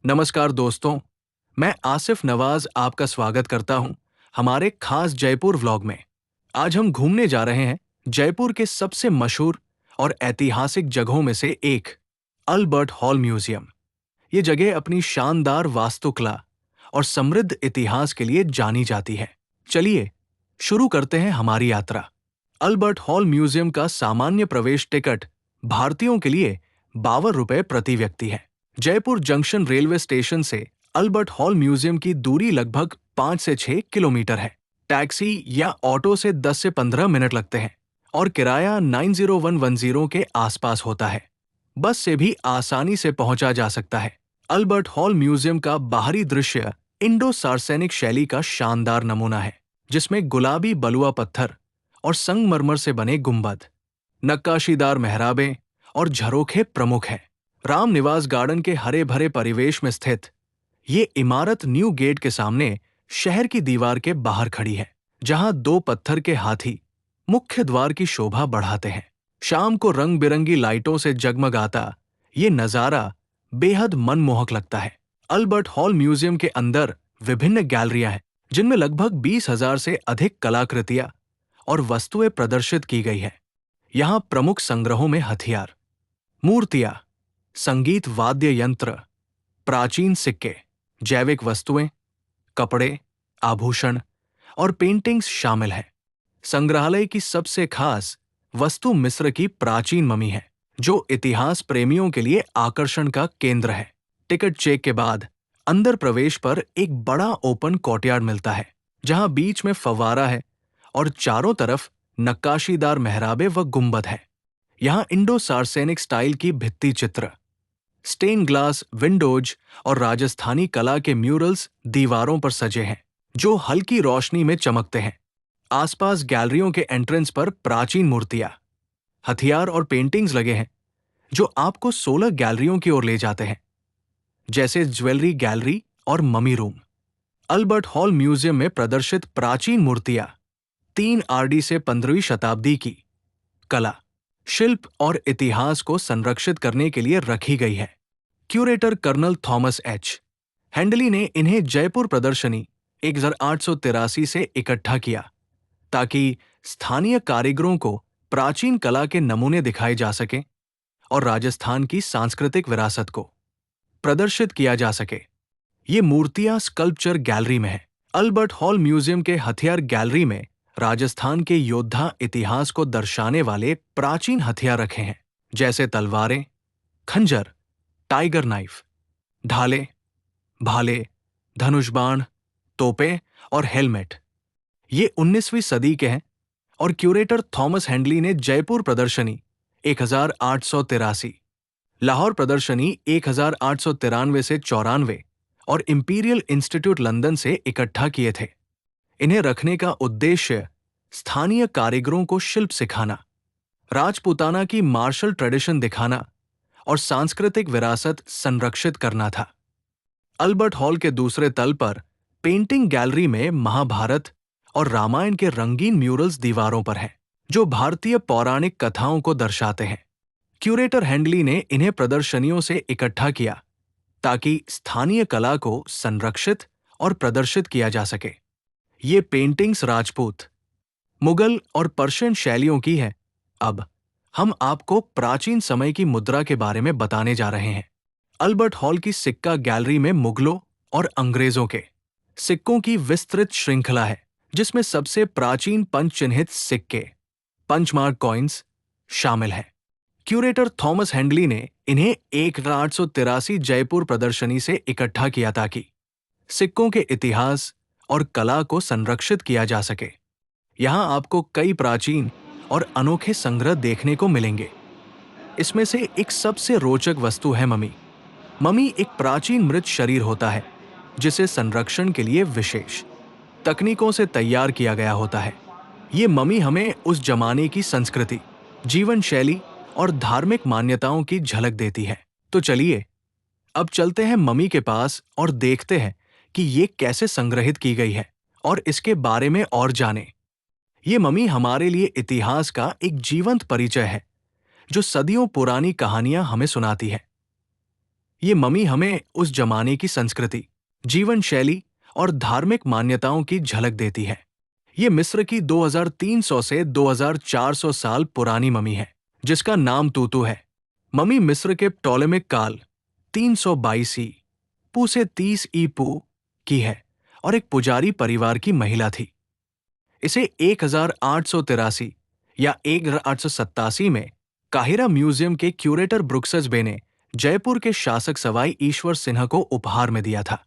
नमस्कार दोस्तों, मैं आसिफ नवाज आपका स्वागत करता हूं हमारे खास जयपुर व्लॉग में। आज हम घूमने जा रहे हैं जयपुर के सबसे मशहूर और ऐतिहासिक जगहों में से एक, अल्बर्ट हॉल म्यूजियम। ये जगह अपनी शानदार वास्तुकला और समृद्ध इतिहास के लिए जानी जाती है। चलिए शुरू करते हैं हमारी यात्रा। अल्बर्ट हॉल म्यूजियम का सामान्य प्रवेश टिकट भारतीयों के लिए 52 रुपये प्रति व्यक्ति है। जयपुर जंक्शन रेलवे स्टेशन से अल्बर्ट हॉल म्यूजियम की दूरी लगभग 5 से 6 किलोमीटर है। टैक्सी या ऑटो से 10 से 15 मिनट लगते हैं और किराया 90110 के आसपास होता है। बस से भी आसानी से पहुंचा जा सकता है। अल्बर्ट हॉल म्यूजियम का बाहरी दृश्य इंडो सार्सेनिक शैली का शानदार नमूना है, जिसमें गुलाबी बलुआ पत्थर और संगमरमर से बने गुंबद, नक्काशीदार मेहराबें और झरोखे प्रमुख हैं। राम निवास गार्डन के हरे भरे परिवेश में स्थित ये इमारत न्यू गेट के सामने शहर की दीवार के बाहर खड़ी है, जहां 2 पत्थर के हाथी मुख्य द्वार की शोभा बढ़ाते हैं। शाम को रंग बिरंगी लाइटों से जगमगाता ये नजारा बेहद मनमोहक लगता है। अल्बर्ट हॉल म्यूजियम के अंदर विभिन्न गैलरियां हैं, जिनमें लगभग 20,000 से अधिक कलाकृतियां और वस्तुएं प्रदर्शित की गई है। यहाँ प्रमुख संग्रहों में हथियार, मूर्तियां, संगीत वाद्य यंत्र, प्राचीन सिक्के, जैविक वस्तुएं, कपड़े, आभूषण और पेंटिंग्स शामिल हैं। संग्रहालय की सबसे खास वस्तु मिस्र की प्राचीन ममी है, जो इतिहास प्रेमियों के लिए आकर्षण का केंद्र है। टिकट चेक के बाद अंदर प्रवेश पर एक बड़ा ओपन कोर्टयार्ड मिलता है, जहां बीच में फव्वारा है और चारों तरफ नक्काशीदार मेहराबे व गुंबद है। यहाँ इंडो सार्सेनिक स्टाइल की भित्ति चित्र, स्टेन ग्लास विंडोज और राजस्थानी कला के म्यूरल्स दीवारों पर सजे हैं, जो हल्की रोशनी में चमकते हैं। आसपास गैलरियों के एंट्रेंस पर प्राचीन मूर्तियां, हथियार और पेंटिंग्स लगे हैं, जो आपको 16 गैलरियों की ओर ले जाते हैं, जैसे ज्वेलरी गैलरी और mummy room. Albert hall museum में प्रदर्शित प्राचीन मूर्तियां 3 आरडी से 15वीं शताब्दी की कला, शिल्प और इतिहास को संरक्षित करने के लिए रखी गई है। क्यूरेटर कर्नल थॉमस एच हैंडली ने इन्हें जयपुर प्रदर्शनी 1883 से इकट्ठा किया, ताकि स्थानीय कारीगरों को प्राचीन कला के नमूने दिखाए जा सकें और राजस्थान की सांस्कृतिक विरासत को प्रदर्शित किया जा सके। ये मूर्तियां स्कल्पचर गैलरी में है। अल्बर्ट हॉल म्यूजियम के हथियार गैलरी में राजस्थान के योद्धा इतिहास को दर्शाने वाले प्राचीन हथियार रखे हैं, जैसे तलवारें, खंजर, टाइगर नाइफ, ढाले, भाले, धनुष बाण, तोपें और हेलमेट। ये 19वीं सदी के हैं और क्यूरेटर थॉमस हैंडली ने जयपुर प्रदर्शनी 1883, लाहौर प्रदर्शनी 1893 से 94 और इंपीरियल इंस्टीट्यूट लंदन से इकट्ठा किए थे। इन्हें रखने का उद्देश्य स्थानीय कारीगरों को शिल्प सिखाना, राजपूताना की मार्शल ट्रेडिशन दिखाना और सांस्कृतिक विरासत संरक्षित करना था। अल्बर्ट हॉल के दूसरे तल पर पेंटिंग गैलरी में महाभारत और रामायण के रंगीन म्यूरल्स दीवारों पर हैं, जो भारतीय पौराणिक कथाओं को दर्शाते हैं। क्यूरेटर हैंडली ने इन्हें प्रदर्शनियों से इकट्ठा किया, ताकि स्थानीय कला को संरक्षित और प्रदर्शित किया जा सके। ये पेंटिंग्स राजपूत, मुगल और पर्शियन शैलियों की हैं। अब हम आपको प्राचीन समय की मुद्रा के बारे में बताने जा रहे हैं। अल्बर्ट हॉल की सिक्का गैलरी में मुगलों और अंग्रेजों के सिक्कों की विस्तृत श्रृंखला है, जिसमें सबसे प्राचीन पंचचिन्हित सिक्के, पंचमार्क कॉइन्स, शामिल हैं। क्यूरेटर थॉमस हैंडली ने इन्हें 1883 जयपुर प्रदर्शनी से इकट्ठा किया, ताकि सिक्कों के इतिहास और कला को संरक्षित किया जा सके। यहाँ आपको कई प्राचीन और अनोखे संग्रह देखने को मिलेंगे। इसमें से एक सबसे रोचक वस्तु है ममी। ममी एक प्राचीन मृत शरीर होता है, जिसे संरक्षण के लिए विशेष तकनीकों से तैयार किया गया होता है। ये ममी हमें उस जमाने की संस्कृति, जीवन शैली और धार्मिक मान्यताओं की झलक देती है। तो चलिए अब चलते हैं ममी के पास और देखते हैं कि ये कैसे संग्रहित की गई है और इसके बारे में और जानें। ये ममी हमारे लिए इतिहास का एक जीवंत परिचय है, जो सदियों पुरानी कहानियां हमें सुनाती है। ये ममी हमें उस जमाने की संस्कृति, जीवन शैली और धार्मिक मान्यताओं की झलक देती है। ये मिस्र की 2300 से 2400 साल पुरानी ममी है, जिसका नाम तूतु है। ममी मिस्र के टॉलेमिक काल 322 पू से 30 ई पू की है और एक पुजारी परिवार की महिला थी। इसे 1883 या 1887 में काहिरा म्यूजियम के क्यूरेटर ब्रुक्सस बे ने जयपुर के शासक सवाई ईश्वर सिन्हा को उपहार में दिया था।